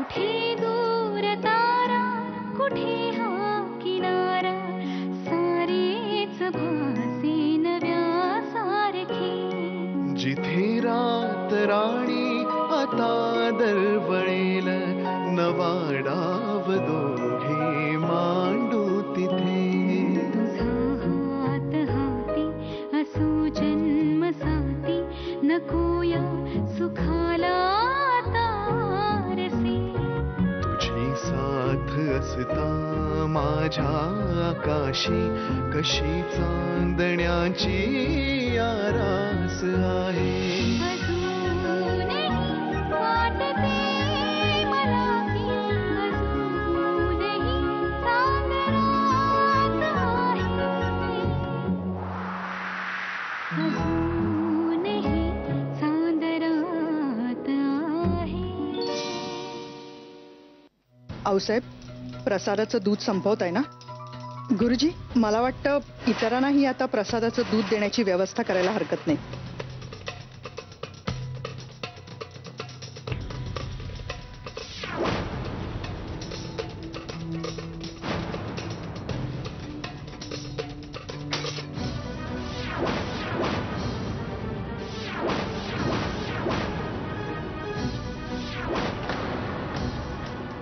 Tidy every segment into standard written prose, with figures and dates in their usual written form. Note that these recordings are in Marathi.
कुठे दूर तारा, कुठे हा किनारा, सारेच भासे नव्यासारखे. जिथे रात राणी आता दरवळेल, नवा डाव दोघे मांडू तिथे. तुझा हात हाती असू जन्म साथी, नकोया सुखाला तारसे. तुझी साथ असता माझ्या आकाशी, कशी चांदण्याची आरास आहे. अजूनही वाटते मला की अजूनही चांदण्यात आहे. अजूनही चांदण्यात आहे. आऊसाहेब, प्रसादाचं दूध संपवत आहे ना? गुरुजी, मला वाटतं इतरांनाही आता प्रसादाचं दूध देण्याची व्यवस्था करायला हरकत नाही.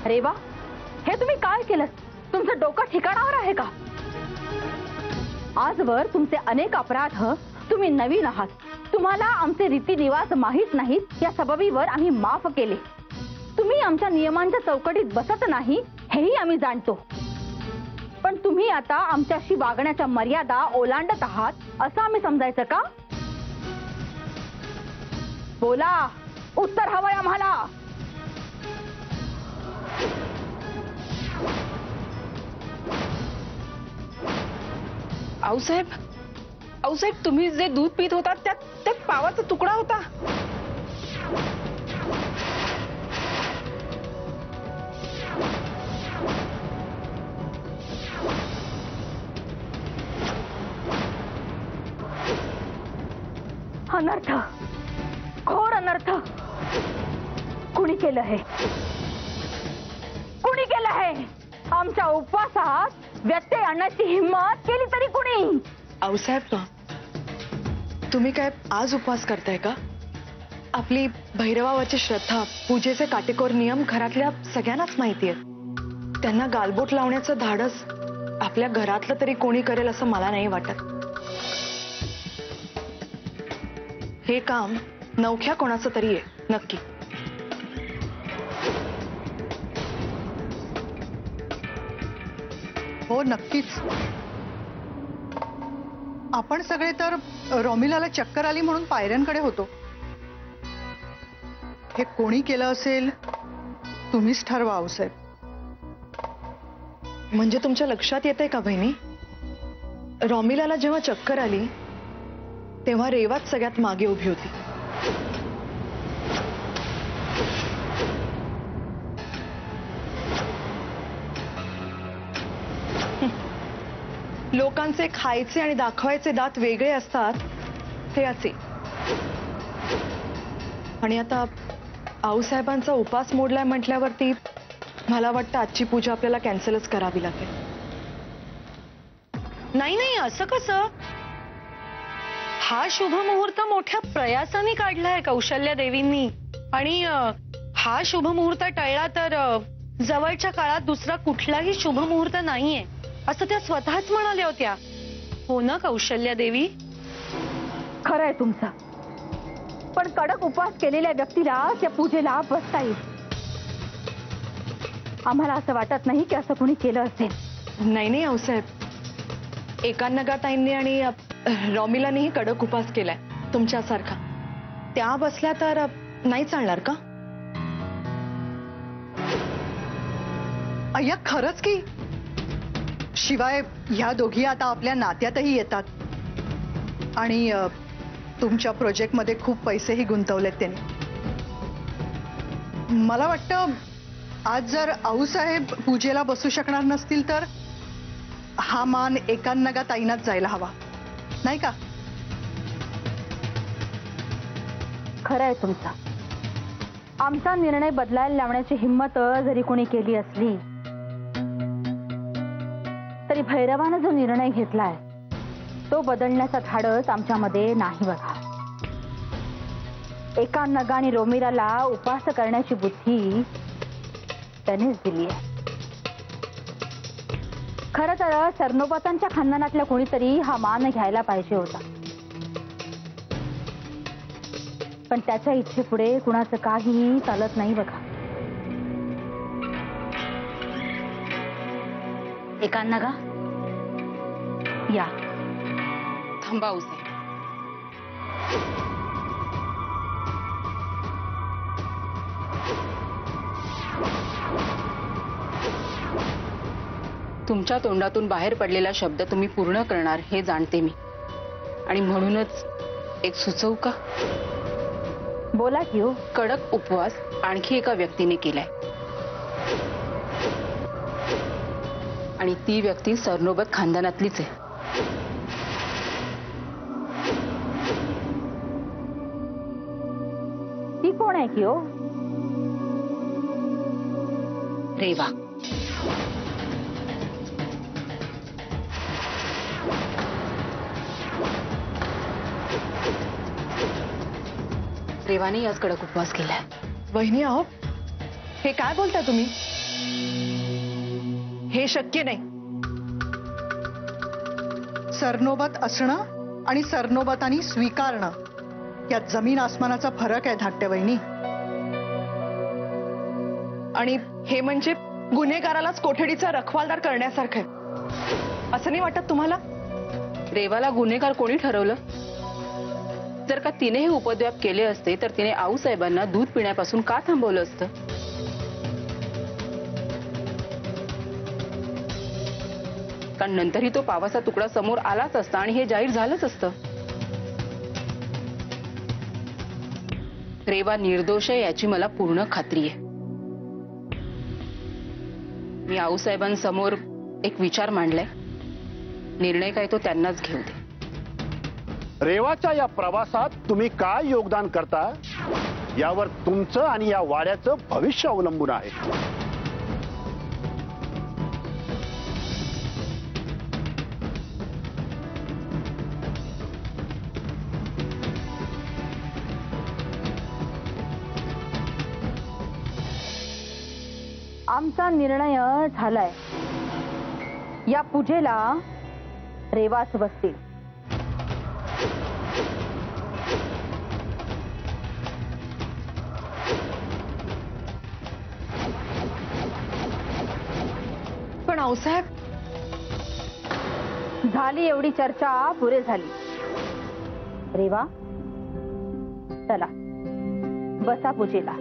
अरे वा, हे तुम्ही काय केलं? तुमचं डोकं ठिकाणावर आहे का? आजवर तुमचे अनेक अपराध, तुम्ही नवीन आहात, तुम्हाला आमचे रीतिरिवाज माहीत नाहीत या सबबीवर आम्ही माफ केले. तुम्ही आमच्या नियमांच्या चौकटीत बसत नाही हेही आम्ही जाणतो, पण तुम्ही आता आमच्याशी वागण्याच्या मर्यादा ओलांडत आहात असं आम्ही समजायचं का? बोला, उत्तर हवंय आम्हाला. आऊसाहेब, आऊसाहेब, तुम्ही जे दूध पीत होता त्यात पावाचा तुकडा होता. अनर्थ, घोर अनर्थ. कुणी केलं हे? कुणी केलं हे? आमच्या उपवासात व्यत्यय आणण्याची हिम्मत केली तरी कुणी? आऊसाहेब, तुम्ही काय आज उपवास करताय का? आपली भैरवावरची श्रद्धा, पूजेचे काटेकोर नियम घरातल्या सगळ्यांनाच माहिती आहेत. त्यांना गालबोट लावण्याचं धाडस आपल्या घरातलं तरी कोणी करेल असं मला नाही वाटत. हे काम नवख्या कोणाचं तरी आहे नक्की. हो, नक्कीच. आपण सगळे तर रोमिलाला चक्कर आली म्हणून पायऱ्यांकडे होतो. हे कोणी केलं असेल तुम्हीच ठरवा आऊसाहेब. म्हणजे तुमच्या लक्षात येतंय का बहिणी, रोमिलाला जेव्हा चक्कर आली तेव्हा रेवाच सगळ्यात मागे उभी होती. लोकांचे खायचे आणि दाखवायचे दात वेगळे असतात हे असे. आणि आता आऊसाहेबांचा उपास मोडलाय म्हटल्यावरती मला वाटतं आजची पूजा आपल्याला कॅन्सलच करावी लागेल. नाही नाही, असं कसं? हा शुभ मुहूर्त मोठ्या प्रयासाने काढलाय कौशल्या देवींनी, आणि हा शुभ मुहूर्त टळला तर जवळच्या काळात दुसरा कुठलाही शुभ मुहूर्त नाहीये असं त्या स्वतःच म्हणाल्या होत्या. हो ना कौशल्या देवी? खरंय तुमचं, पण कडक उपवास केलेल्या व्यक्तीला त्या पूजेला बसता येईल. आम्हाला असं वाटत नाही की असं कोणी केलं असेल. नाही नाही आऊसाहेब, एकान्नगाताईंनी आणि रोमिलानेही कडक उपवास केलाय तुमच्यासारखा. त्या बसल्या तर नाही चालणार का? अय्या, खरंच की. शिवाय ह्या दोघी आता आपल्या नात्यातही येतात आणि तुमच्या प्रोजेक्टमध्ये खूप पैसेही गुंतवलेत त्यांनी. मला वाटतं आज जर आऊसाहेब पूजेला बसू शकणार नसतील तर हा मान एकान्नगाताईंनाच जायला हवा, नाही का? खरंय तुमचं, आमचा निर्णय बदलायला लावण्याची हिंमत जरी कोणी केली असली तरी भैरवानं जो निर्णय घेतलाय तो बदलण्याचा धाडस आमच्यामध्ये नाही बघा. एका नगाने रोमिराला उपास करण्याची बुद्धी त्यानेच दिली आहे. खरं तर सरनोबतांच्या खानदानातल्या कोणीतरी हा मान घ्यायला पाहिजे होता, पण त्याच्या इच्छेपुढे कुणाचं काहीही चालत नाही बघा. एकांना का या थांबा उसे. तुमच्या तोंडातून बाहेर पडलेला शब्द तुम्ही पूर्ण करणार हे जाणते मी, आणि म्हणूनच एक सुचवू का? बोला की हो. कडक उपवास आणखी एका व्यक्तीने केलाय, आणि ती व्यक्ती सरनोबत खानदानातलीच आहे. ती कोण आहे की हो? रेवा. रेवाने याच कडक उपवास केलाय. वहिनी आहो, हे काय बोलता तुम्ही? हे शक्य नाही. सरनोबत असणं आणि सरनोबतानी स्वीकारणं यात जमीन आसमानाचा फरक आहे धाकट्या वहिनी. आणि हे म्हणजे गुन्हेगारालाच कोठडीचा रखवालदार करण्यासारखं आहे, असं नाही वाटत तुम्हाला? रेवाला गुन्हेगार कोणी ठरवलं? जर का तिने हे उपद्व्याप केले असते तर तिने आऊसाहेबांना दूध पिण्यापासून का थांबवलं असतं? कारण नंतरही तो पावाचा तुकडा समोर आलाच असता आणि हे जाहीर झालंच असतं. रेवा निर्दोष आहे याची मला पूर्ण खात्री आहे. मी आऊसाहेबांसमोर एक विचार मांडलाय, निर्णय काय तो त्यांनाच घेऊ दे. रेवाच्या या प्रवासात तुम्ही काय योगदान करता यावर तुमचं आणि या वाड्याचं भविष्य अवलंबून आहे. आमचा निर्णय झालाय. या पूजेला रेवाच बसतील. पण आऊसाहेब, झाली एवढी चर्चा पुरे झाली. रेवा चला बसा पूजेला.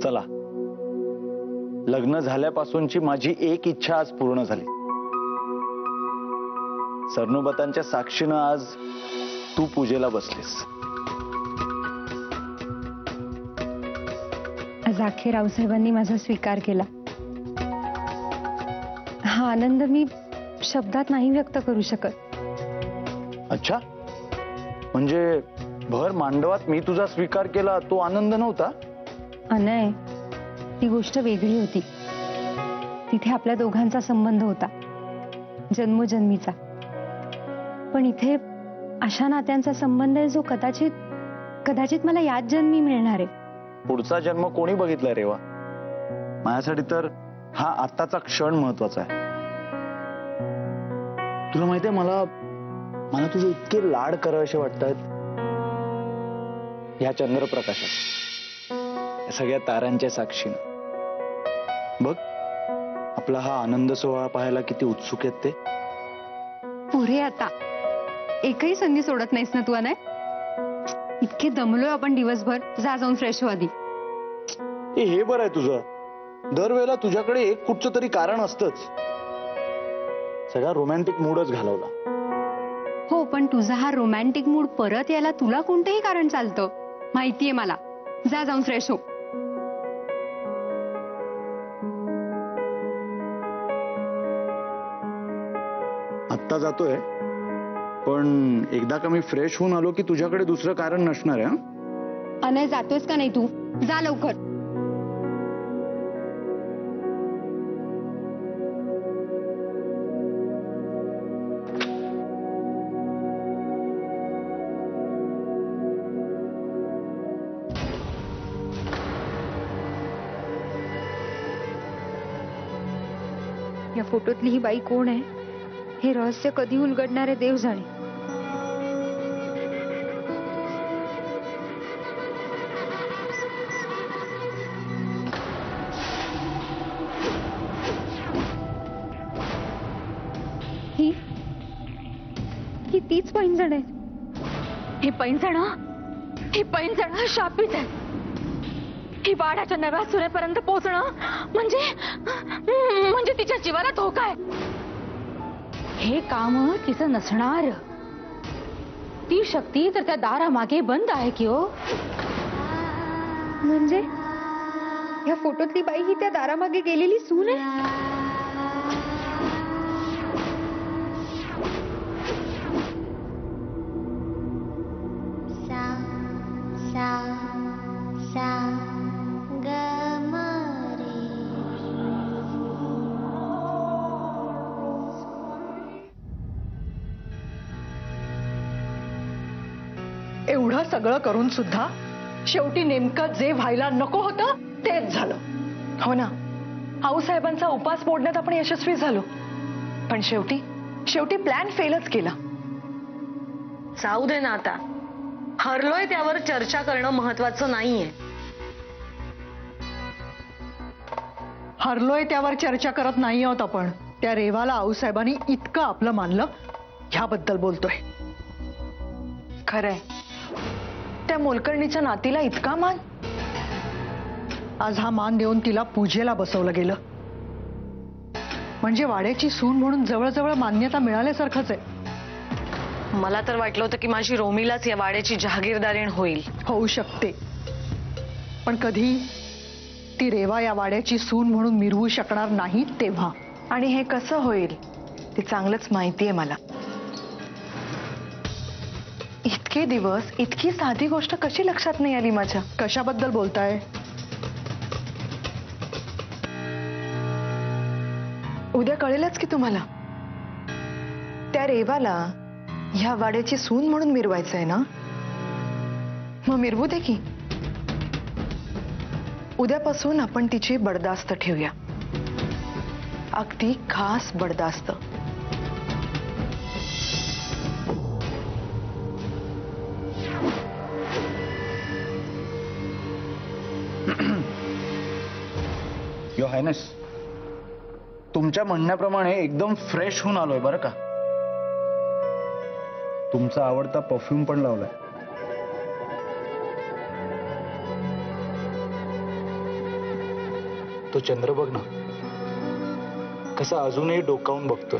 चला, लग्न झाल्यापासूनची माझी एक इच्छा आज पूर्ण झाली. सरनोबतांच्या साक्षीनं आज तू पूजेला बसलीस. आज अखेर रावसाहेबांनी माझा स्वीकार केला. हा आनंद मी शब्दात नाही व्यक्त करू शकत. अच्छा, म्हणजे भर मांडवात मी तुझा स्वीकार केला तो आनंद नव्हता? अनय, ती गोष्ट वेगळी होती. तिथे आपल्या दोघांचा संबंध होता, जन्मोजन्मीचा. पण इथे अशा नात्यांचा संबंध आहे जो कदाचित मला याच जन्मी मिळणार आहे. पुढचा जन्म कोणी बघितलाय रेवा? माझ्यासाठी तर हा आत्ताचा क्षण महत्वाचा आहे. तुला माहितीये, मला तुझे इतके लाड करावेसे वाटतात ह्या चंद्रप्रकाशात, या सगळ्या ताऱ्यांच्या साक्षीनं. बघ, आपला हा आनंद सोहळा पाहायला किती उत्सुक आहेत ते. पुरे आता एकही संधी सोडत नाहीस ना तू अनय? इतके दमलोय आपण दिवसभर. जा जाऊन फ्रेश हो आधी. हे बरं आहे तुझं. दरवेळेला तुझ्याकडे एक कुठचं तरी कारण असतंच. सगळा रोमॅन्टिक मूडच घालवला. हो, पण तुझा हा रोमॅन्टिक मूड परत यायला तुला कोणतंही कारण चालतं, माहितीये मला. जा जाऊन फ्रेश हो. आत्ता जातोय, पण एकदा का मी फ्रेश होऊन आलो की तुझ्याकडे दुसरं कारण नसणार आहे. अनय, जातोयस का नाही तू? जा लवकर. या फोटोतली ही बाई कोण आहे? हे रहस्य कधी उलगडणारे देव जाणे. ही तीच पैंजण आहे. ही पैंजण शापित आहे. ही वाड्याच्या नव्या सुरेपर्यंत पोहोचणं म्हणजे तिच्या जीवाला धोका आहे. हे काम तिचं नसणार. ती शक्ती तर त्या दारामागे बंद आहे की हो. म्हणजे या फोटोतली बाई ही त्या दारामागे गेलेली सून आहे? एवढं सगळं करून सुद्धा शेवटी नेमकं जे व्हायला नको होतं तेच झालं. हो ना, आऊसाहेबांचा उपास मोडण्यात आपण यशस्वी झालो, पण शेवटी प्लॅन फेलच केला. जाऊ दे ना आता. हरलोय त्यावर चर्चा करणं महत्वाचं नाहीये. हरलोय त्यावर चर्चा करत नाही आहोत आपण. त्या रेवाला आऊसाहेबांनी इतकं आपलं मानलं ह्याबद्दल बोलतोय. खरंय, त्या मोलकर्णीच्या नातीला इतका मान. आज हा मान देऊन तिला पूजेला बसवलं गेलं. म्हणजे वाड्याची सून म्हणून जवळजवळ मान्यता मिळाल्यासारखंच आहे. मला तर वाटलं होतं की माझी रोमीलाच या वाड्याची जहागीरदारीण होईल. होऊ शकते, पण कधी ती रेवा या वाड्याची सून म्हणून मिरवू शकणार नाही तेव्हा. आणि हे कसं होईल ते चांगलंच माहितीये मला. इतके दिवस इतकी साधी गोष्ट कशी लक्षात नाही आली माझ्या? कशाबद्दल बोलताय? उद्या कळेलच की तुम्हाला. त्या रेवाला ह्या वाड्याची सून म्हणून मिरवायचंय ना, मग मिरवू दे की. उद्यापासून आपण तिची बडदास्त ठेवूया, अगदी खास बडदास्त. युअर हायनेस, तुमच्या म्हणण्याप्रमाणे एकदम फ्रेश होऊन आलोय बरं का. तुमचा आवडता परफ्यूम पण लावलाय. तो चंद्र बघ ना, कसा अजूनही डोकावून बघतोय.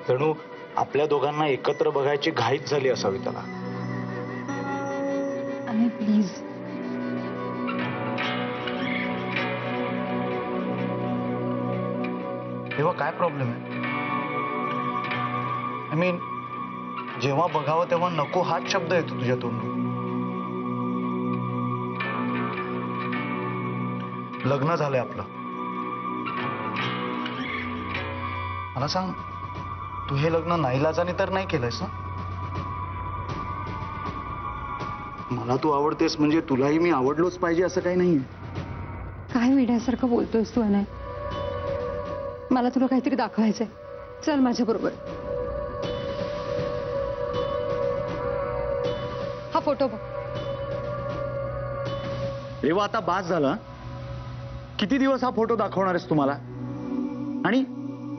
जणू आपल्या दोघांना एकत्र बघायची घाईच झाली असावी त्याला. अनय प्लीज. तेव्हा काय प्रॉब्लेम आहे? आय मीन जेव्हा बघावं तेव्हा नको हाच शब्द येतो तुझ्या तोंडून. लग्न झालंय आपलं. मला सांग, तू हे लग्न नाईलाजाने तर नाही केलंयस ना? मला तू आवडतेस म्हणजे तुलाही मी आवडलोच पाहिजे असं काही नाहीये. काय वेड्यासारखं बोलतोयस तू अनय? मला तुला काहीतरी दाखवायचंय. चल माझ्या बरोबर. हा फोटो बघ. रेवा, आता बास झाला. किती दिवस हा फोटो दाखवणार आहेस तुम्हाला?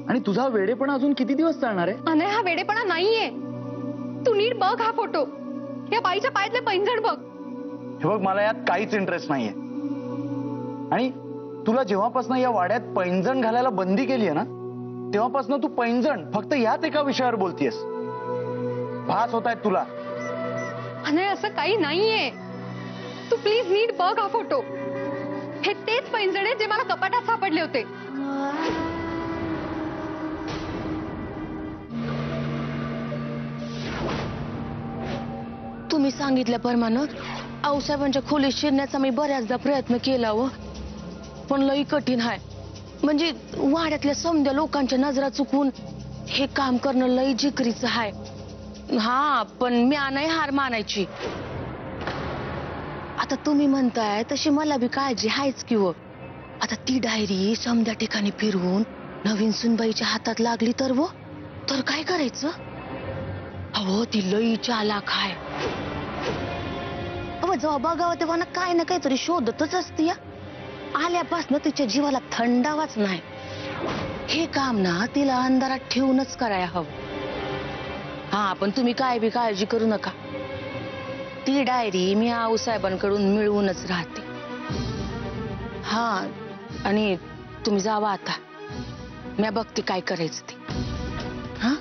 आणि तुझा वेडेपणा अजून किती दिवस चालणार आहे? अनय, हा वेडेपणा नाहीये. तू नीट बघ हा फोटो. या बाईच्या पायातले पैंजण बघ. हे बघ, मला यात काहीच इंटरेस्ट नाहीये. आणि तुला जेव्हापासून या वाड्यात पैंजण घालायला बंदी केली आहे ना, तेव्हापासून तू पैंजण फक्त याच एका विषयावर बोलतीयस. भास होत आहेत तुला. अनय, असं काही नाहीये. तू प्लीज नीट बघ हा फोटो. हे तेच पैंजण आहे जे मला कपाटात सापडले होते. तुम्ही सांगितल्याप्रमाणे आऊसाहेबांच्या खोलीत शिरण्याचा मी बऱ्याचदा प्रयत्न केला हो, पण लई कठीण आहे. म्हणजे वाड्यातल्या समध्या लोकांच्या नजरा चुकवून हे काम करणं लई जिकरीचं आहे. हा, पण मी नाही हार मानायची. आता तुम्ही म्हणताय तशी मला बी काळजी आहेच की हो. आता ती डायरी समध्या ठिकाणी फिरवून नवीन सुनबाईच्या हातात लागली तर काय करायचं? अहो, ती लई चालाक आहे. अहो, जेव्हा बघावं तेव्हा ना काय ना काहीतरी शोधतच असते. आल्यापासून तिच्या जीवाला थंडावाच नाही. हे काम ना तिला अंधारात ठेवूनच करायला हवं. हा, पण तुम्ही काय बी काळजी करू नका. ती डायरी मी आऊसाहेबांकडून मिळवूनच राहते. हा, आणि तुम्ही जावा आता. मी बघते काय करायचं ते. हा,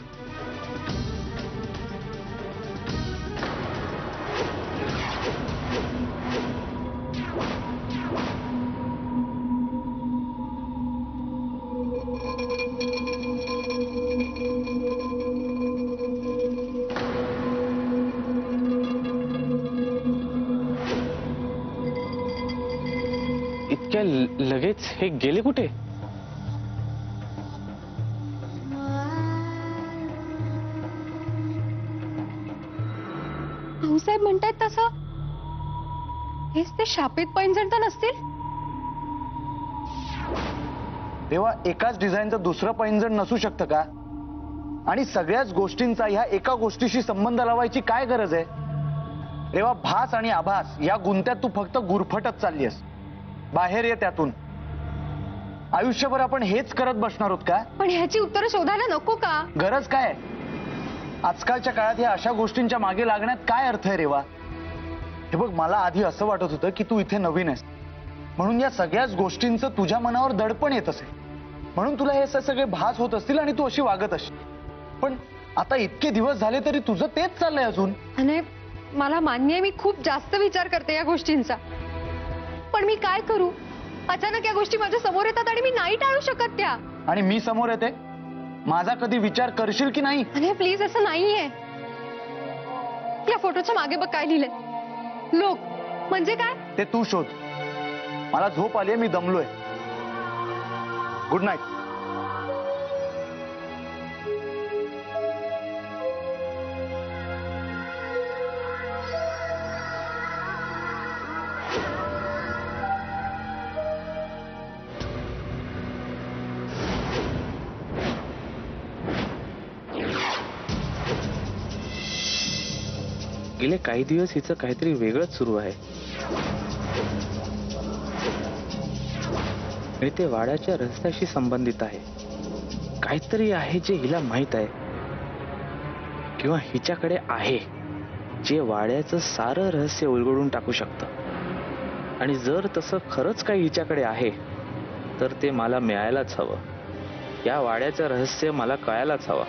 इतक्या लगेच हे गेले कुठे? भाऊसाहेब म्हणतायत तसं हेच ते शापित पैंजण तर नसतील? तेव्हा एकाच डिझाईनचं दुसरं पैंजण नसू शकतं का? आणि सगळ्याच गोष्टींचा ह्या एका गोष्टीशी संबंध लावायची काय गरज आहे? तेव्हा भास आणि आभास या गुंत्यात तू फक्त गुरफटत चाललीयस. बाहेर ये त्यातून. आयुष्यभर आपण हेच करत बसणार आहोत का? पण ह्याची उत्तरं शोधायला नको का? गरज काय? आजकालच्या काळात या अशा गोष्टींच्या मागे लागण्यात काय अर्थ आहे रेवा? हे बघ, मला आधी असं वाटत होतं की तू इथे नवीन आहेस म्हणून या सगळ्याच गोष्टींचं तुझ्या मनावर दडपण येत असेल, म्हणून तुला हे सगळे भास होत असतील आणि तू अशी वागत असशील. पण आता इतके दिवस झाले तरी तुझं तेच चाललंय अजून. आणि मला मान्य आहे, मी खूप जास्त विचार करते या गोष्टींचा. पण मी काय करू? अचानक या गोष्टी माझ्या समोर येतात आणि मी नाही टाळू शकत त्या. आणि मी समोर येते, माझा कधी विचार करशील की नाही? अरे प्लीज, असं नाहीये. या फोटोच्या मागे बघ काय लिहिलंय. लोक म्हणजे काय? ते तू शोध. मला झोप आलीये, मी दमलोय. Good night. गेले काही दिवस हिचं काहीतरी वेगळंच सुरू आहे. आणि ते वाड्याच्या रस्त्याशी संबंधित आहे. काहीतरी आहे जे हिला माहित आहे किंवा हिच्याकडे आहे, जे वाड्याचं सारं रहस्य उलगडून टाकू शकतं. आणि जर तसं खरंच काही हिच्याकडे आहे तर ते मला मिळायलाच हवं. या वाड्याचं रहस्य मला कळायलाच हवं.